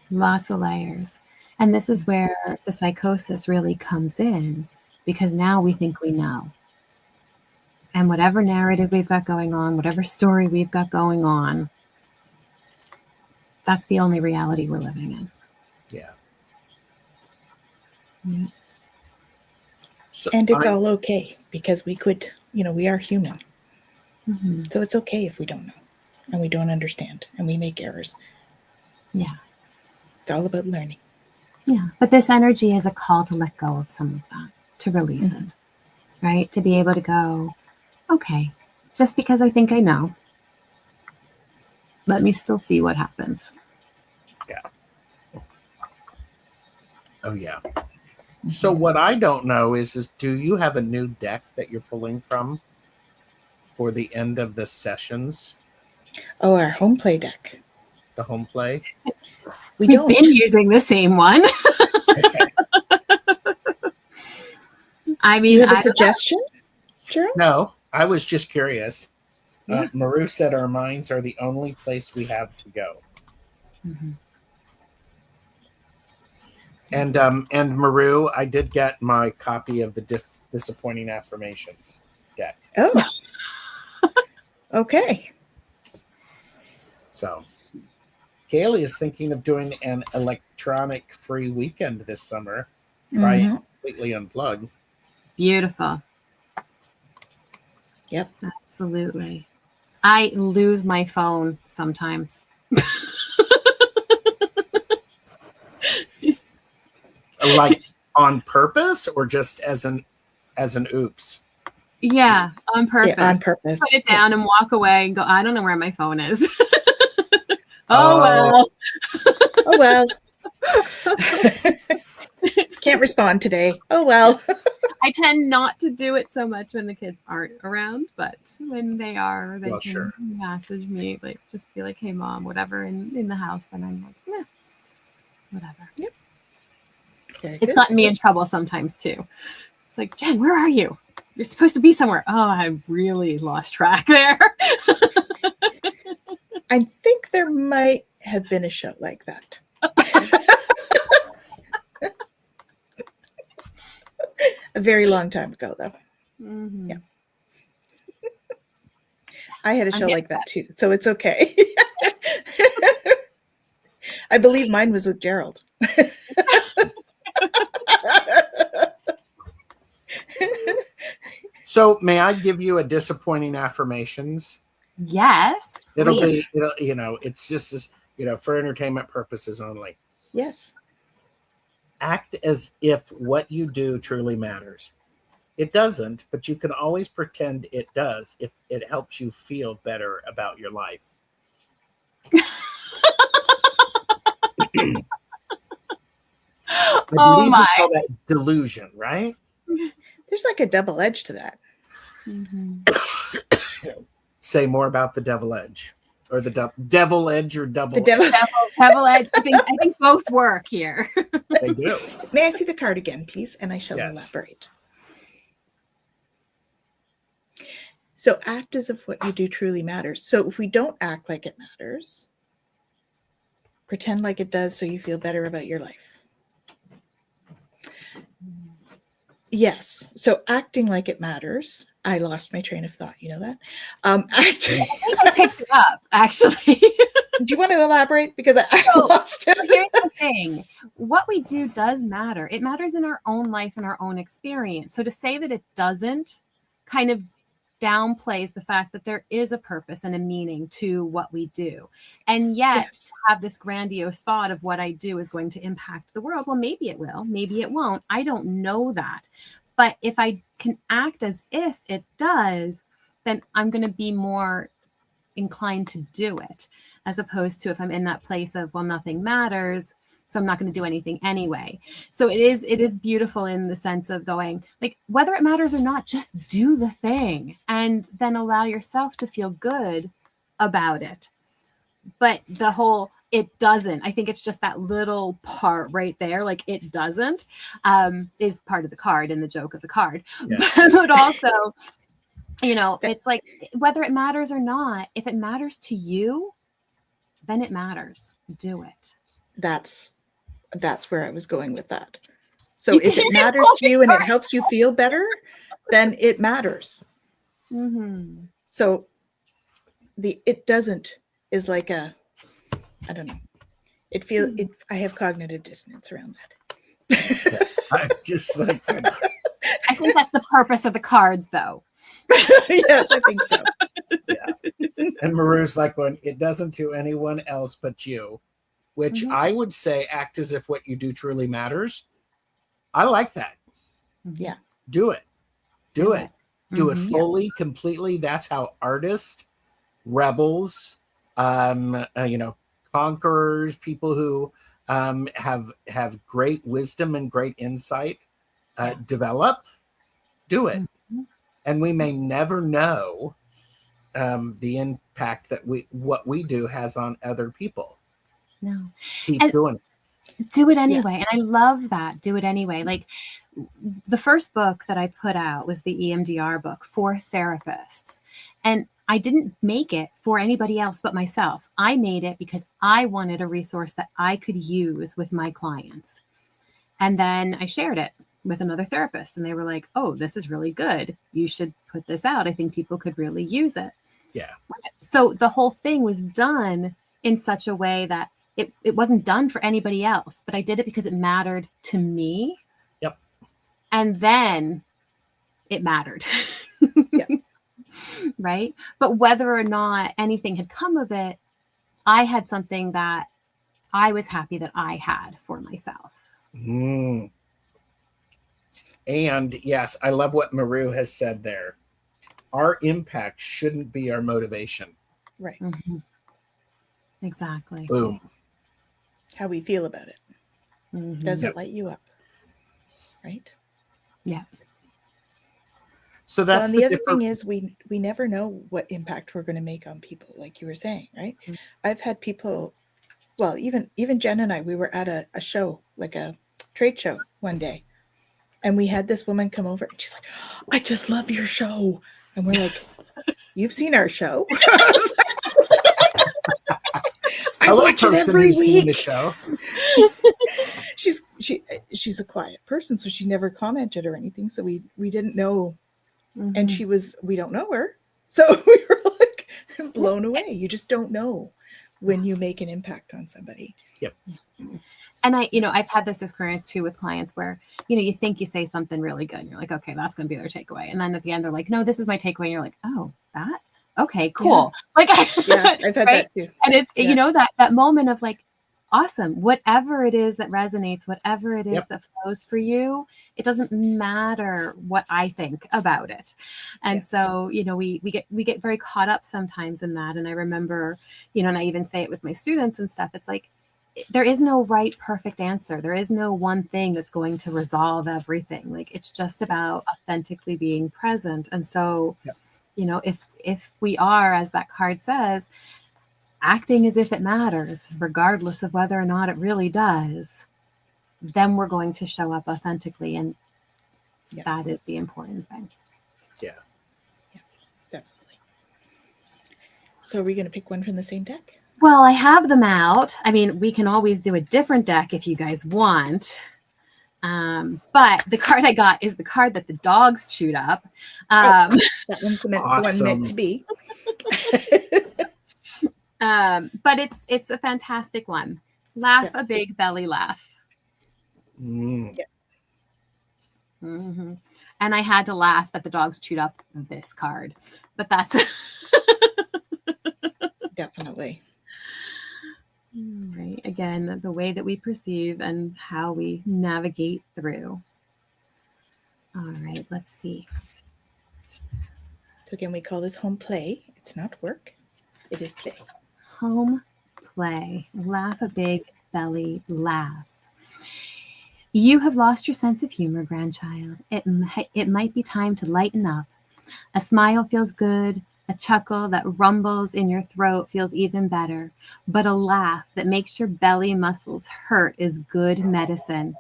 Lots of layers. And this is where the psychosis really comes in, because now we think we know. And whatever narrative we've got going on, whatever story we've got going on, that's the only reality we're living in. Yeah. Mm-hmm. So And it's all okay because we could, we are human. Mm-hmm. So it's okay if we don't know and we don't understand and we make errors. Yeah. It's all about learning. Yeah. But this energy is a call to let go of some of that, to release it, right? To be able to go, okay, just because I think I know, let me still see what happens. Yeah. Oh, yeah. So what I don't know is do you have a new deck that you're pulling from for the end of the sessions? Oh, our home play deck. The home play? We've been using the same one. Okay. I mean, Do you have a suggestion, Gerald? No, I was just curious. Yeah. Maru said our minds are the only place we have to go. Mm-hmm. And Maru, I did get my copy of the Disappointing Affirmations deck. Oh. Okay. So Kaylee is thinking of doing an electronic free weekend this summer. Try it completely unplugged. Beautiful. Yep. Absolutely. I lose my phone sometimes. Like on purpose or just as an oops? Yeah, on purpose. Yeah, on purpose. Put it down and walk away and go, I don't know where my phone is. Well. Oh, well. Can't respond today. Oh, well. I tend not to do it so much when the kids aren't around, but when they are, they can message me, like just be like, hey, Mom, whatever, in the house. Then I'm like, yeah, whatever. Yep. It's gotten me in trouble sometimes too. It's like, Jen, where are you? You're supposed to be somewhere. Oh, I really lost track there. I think there might have been a show like that. A very long time ago, though. Mm-hmm. Yeah. I had a show like that too, so it's okay. I believe mine was with Gerald. So may I give you a disappointing affirmations? Yes. It'll be, it's just, for entertainment purposes only. Yes. Act as if what you do truly matters. It doesn't, but you can always pretend it does if it helps you feel better about your life. Oh my. We call that delusion, right? There's like a double edge to that. Say more about the devil edge, or the devil edge, or double. The devil. Devil edge. I think both work here. They do. May I see the card again, please? And I shall Yes. elaborate. So act as if what you do truly matters. So if we don't act like it matters, pretend like it does so you feel better about your life. Yes. So acting like it matters. I lost my train of thought. You know that? Acting. I think I picked it up, actually. Do you want to elaborate? Because I lost it. So here's the thing. What we do does matter. It matters in our own life and our own experience. So to say that it doesn't kind of downplays the fact that there is a purpose and a meaning to what we do. And yet Yes. to have this grandiose thought of what I do is going to impact the world. Well, maybe it will, maybe it won't. I don't know that. But if I can act as if it does, then I'm going to be more inclined to do it, as opposed to if I'm in that place of, well, nothing matters, so I'm not going to do anything anyway. So it is beautiful in the sense of going, like, whether it matters or not, just do the thing and then allow yourself to feel good about it. But the whole it doesn't, I think it's just that little part right there, like it doesn't, is part of the card and the joke of the card. Yeah. But also, it's like, whether it matters or not, if it matters to you, then it matters. Do it. That's where I was going with that. So You if it can't matters hold to you and it helps you feel better, then it matters. Mm-hmm. So it doesn't is like I don't know. I have cognitive dissonance around that. I'm just like, I think that's the purpose of the cards, though. Yes, I think so. yeah. And Maru's like, when it doesn't to anyone else but you, which I would say act as if what you do truly matters. I like that. Yeah. Do it. Do it. Do it Mhm. fully, completely. That's how artists, rebels, conquerors, people who have great wisdom and great insight develop. Do it. Mhm. And we may never know the impact that what we do has on other people. No. Keep And- doing it. Do it anyway. And I love that. Do it anyway. Like, the first book that I put out was the EMDR book for therapists. And I didn't make it for anybody else but myself. I made it because I wanted a resource that I could use with my clients. And then I shared it with another therapist and they were like, oh, this is really good. You should put this out. I think people could really use it. Yeah. So the whole thing was done in such a way that it wasn't done for anybody else, but I did it because it mattered to me. Yep. And then it mattered. Yep. Right. But whether or not anything had come of it, I had something that I was happy that I had for myself. Mm. And yes, I love what Maru has said there. Our impact shouldn't be our motivation. Right. Mm-hmm. Exactly. Boom. How we feel about it. Mm-hmm. Does it light you up? Right. Yeah. So that's and the other thing is we never know what impact we're going to make on people, like you were saying, right? Mm-hmm. I've had people, well, even Jen and I, we were at a show, like a trade show one day, and we had this woman come over and she's like, I just love your show. And we're like, you've seen our show? I watch it every week. The show. She's a quiet person, so she never commented or anything. So we didn't know. Mm-hmm. And we don't know her. So we were like blown away. You just don't know when you make an impact on somebody. Yep. And I've had this experience too with clients where, you think you say something really good and you're like, okay, that's going to be their takeaway. And then at the end, they're like, no, this is my takeaway. And you're like, oh, that? okay, cool. Like, Yeah, I've had right? that too. And it's, Yeah. you know, that moment of like, awesome, whatever it is that resonates, whatever it is that flows for you, it doesn't matter what I think about it. And so, you know, we get very caught up sometimes in that. And I remember, you know, and I even say it with my students and stuff, it's like, there is no right, perfect answer. There is no one thing that's going to resolve everything. Like, it's just about authentically being present. And so, you know, if we are, as that card says, acting as if it matters, regardless of whether or not it really does, then we're going to show up authentically. And that is the important thing. Yeah. Yeah, definitely. So are we going to pick one from the same deck? Well, I have them out. I mean, we can always do a different deck if you guys want. But the card I got is the card that the dogs chewed up. That one's the Awesome. one meant to be. But it's a fantastic one. Laugh a big belly laugh. Mm. Yeah. Mm-hmm. And I had to laugh that the dogs chewed up this card, but that's Definitely. right. Again, the way that we perceive and how we navigate through. All right, let's see. So again, we call this home play. It's not work. It is play. Home play. Laugh a big belly laugh. You have lost your sense of humor, grandchild. It might be time to lighten up. A smile feels good. A chuckle that rumbles in your throat feels even better. But a laugh that makes your belly muscles hurt is good medicine.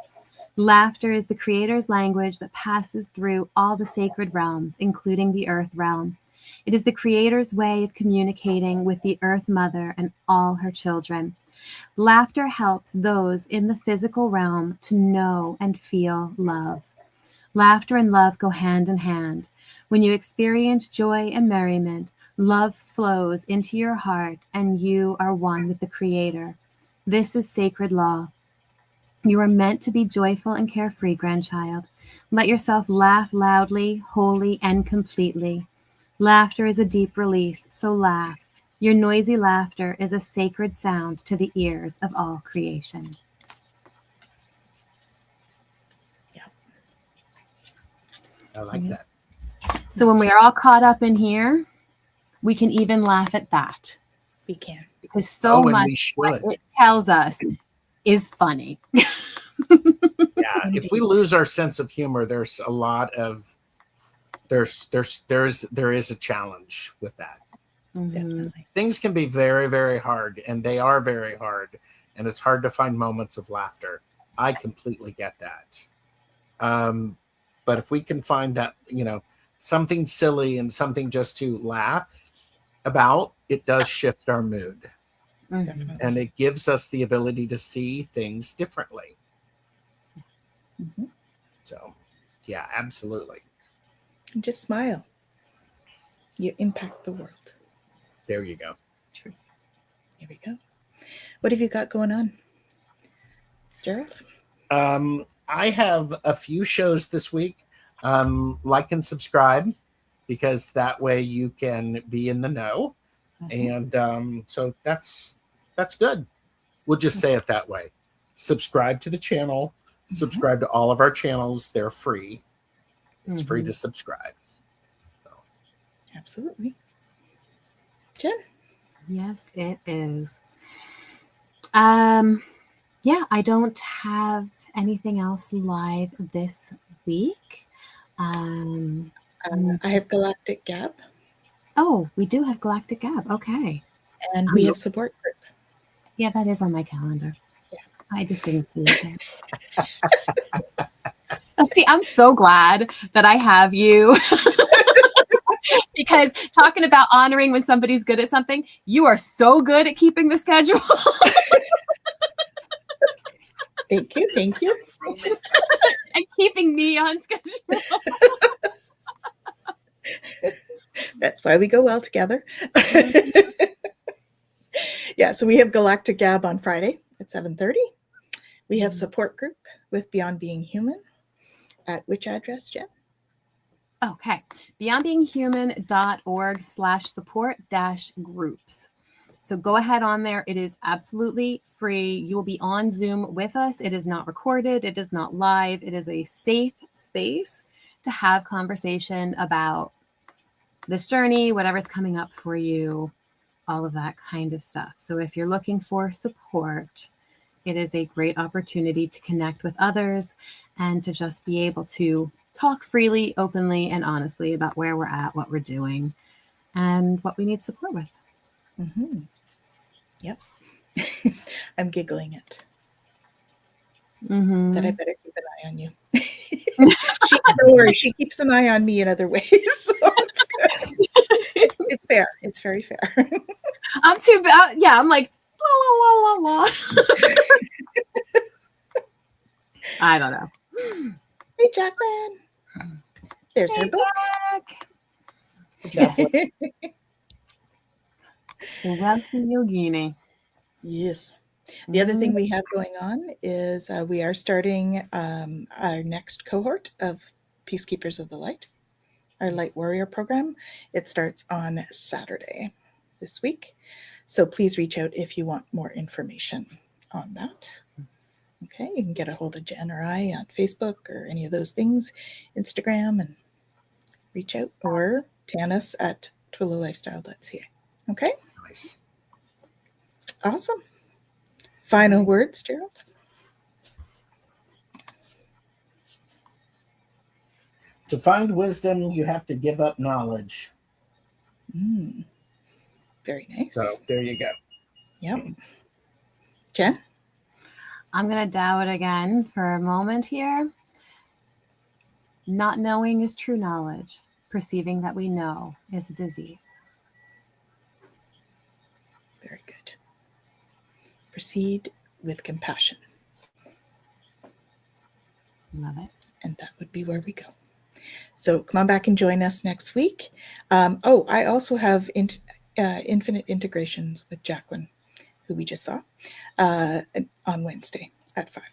Laughter is the Creator's language that passes through all the sacred realms, including the Earth realm. It is the Creator's way of communicating with the Earth Mother and all her children. Laughter helps those in the physical realm to know and feel love. Laughter and love go hand in hand. When you experience joy and merriment, love flows into your heart and you are one with the Creator. This is sacred law. You are meant to be joyful and carefree, grandchild. Let yourself laugh loudly, wholly, and completely. Laughter is a deep release, so laugh. Your noisy laughter is a sacred sound to the ears of all creation. Yeah. I like that. So when we are all caught up in here, we can even laugh at that. We can. Because so and we much should. what it tells us is funny. Yeah, if we lose our sense of humor, there's a lot of there is a challenge with that. Definitely. Things can be very, very hard, and they are very hard, and it's hard to find moments of laughter. I completely get that. But if we can find that, you know, something silly and something just to laugh about, it does shift our mood. Definitely. And it gives us the ability to see things differently. Mm-hmm. So, yeah, absolutely. And just smile. You impact the world. There you go. True. Here we go. What have you got going on, Gerald? I have a few shows this week. Like and subscribe, because that way you can be in the know. Mm-hmm. And so that's good. We'll just say it that way. Subscribe to the channel. Mm-hmm. Subscribe to all of our channels. They're free. It's free to subscribe. So. Absolutely. Jen? Yes, it is. Yeah, I don't have anything else live this week. I have Galactic Gab. Oh, we do have Galactic Gab. Okay. And we have support group. Yeah, that is on my calendar. Yeah. I just didn't see it there. See, I'm so glad that I have you. Because talking about honoring when somebody's good at something, you are so good at keeping the schedule. Thank you. Thank you. And keeping me on schedule. That's why we go well together. Yeah, so we have Galactic Gab on Friday at 7:30. We have support group with Beyond Being Human. At which address, Jen? Okay. beyondbeinghuman.org/support-groups. So go ahead on there. It is absolutely free. You will be on Zoom with us. It is not recorded. It is not live. It is a safe space to have conversation about this journey, whatever's coming up for you, all of that kind of stuff. So if you're looking for support, it is a great opportunity to connect with others and to just be able to talk freely, openly, and honestly about where we're at, what we're doing, and what we need support with. Mm-hmm. Yep. I'm giggling it. Mm-hmm. That I better keep an eye on you. Don't worry, she keeps an eye on me in other ways. So it's good. It's fair. It's very fair. I'm too bad. Yeah, I'm like, la, la, la, la, la. I don't know. Hey, Jacqueline. There's her book. Jack. Yes. Wealthy Yogini. Yes. The other thing we have going on is we are starting our next cohort of Peacekeepers of the Light, our Light Warrior program. It starts on Saturday this week. So please reach out if you want more information on that. Okay, you can get a hold of Jen or I on Facebook or any of those things, Instagram, and reach out, or Tanys at TwillowLifestyle.ca. Okay? Nice. Awesome. Final words, Gerald? To find wisdom, you have to give up knowledge. Very nice. So there you go. Yep. Jen? I'm going to Tao it again for a moment here. Not knowing is true knowledge. Perceiving that we know is a disease. Very good. Proceed with compassion. Love it. And that would be where we go. So come on back and join us next week. I also have Infinite Integrations with Jacqueline, who we just saw, on Wednesday at 5.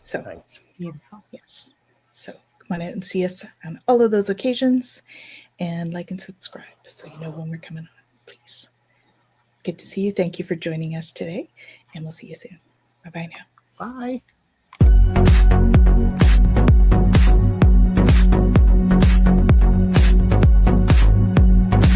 So Nice. Beautiful. yes. So come on out and see us on all of those occasions, and like and subscribe so you know when we're coming on, please. Good to see you. Thank you for joining us today, and we'll see you soon. Bye-bye now. Bye.